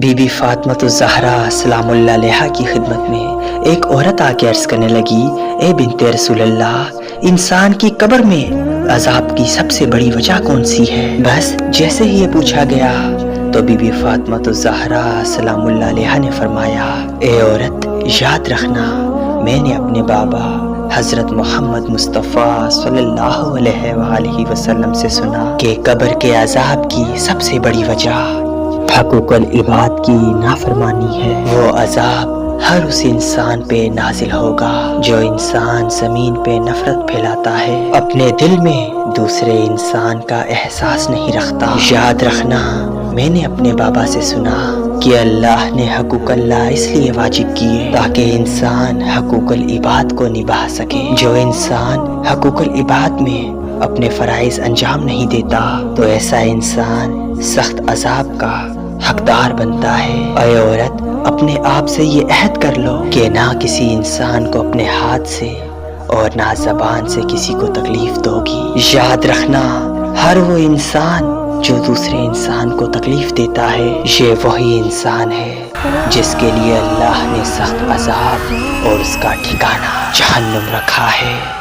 Be be Fatima الزہرا سلام اللہ علیہا کی خدمت میں ایک عورت آ کے عرض کرنے لگی، اے بنت رسول اللہ، انسان کی قبر میں عذاب کی سب سے بڑی وجہ کون سی ہے؟ بس جیسے ہی یہ پوچھا گیا تو بی بی فاطمۃ الزہرا سلام اللہ علیہا نے فرمایا، اے عورت، یاد رکھنا، میں نے اپنے بابا حضرت محمد مصطفیٰ صلی اللہ علیہ وآلہ وسلم سے سنا کہ قبر کے عذاب کی سب سے بڑی وجہ حقوق العباد کی نافرمانی ہے۔ وہ عذاب ہر اس انسان پہ نازل ہوگا جو انسان زمین پہ نفرت پھیلاتا ہے، اپنے دل میں دوسرے انسان کا احساس نہیں رکھتا۔ یاد رکھنا، میں نے اپنے بابا سے سنا کہ اللہ نے حقوق اللہ اس لیے واجب کیے تاکہ انسان حقوق العباد کو نبھا سکے۔ جو انسان حقوق العباد میں اپنے فرائض انجام نہیں دیتا تو ایسا انسان سخت عذاب کا حقدار بنتا ہے۔ اے عورت، اپنے آپ سے یہ عہد کر لو کہ نہ کسی انسان کو اپنے ہاتھ سے اور نہ زبان سے کسی کو تکلیف دو گی۔ یاد رکھنا، ہر وہ انسان جو دوسرے انسان کو تکلیف دیتا ہے، یہ وہی انسان ہے جس کے لیے اللہ نے سخت عذاب اور اس کا ٹھکانہ جہنم رکھا ہے۔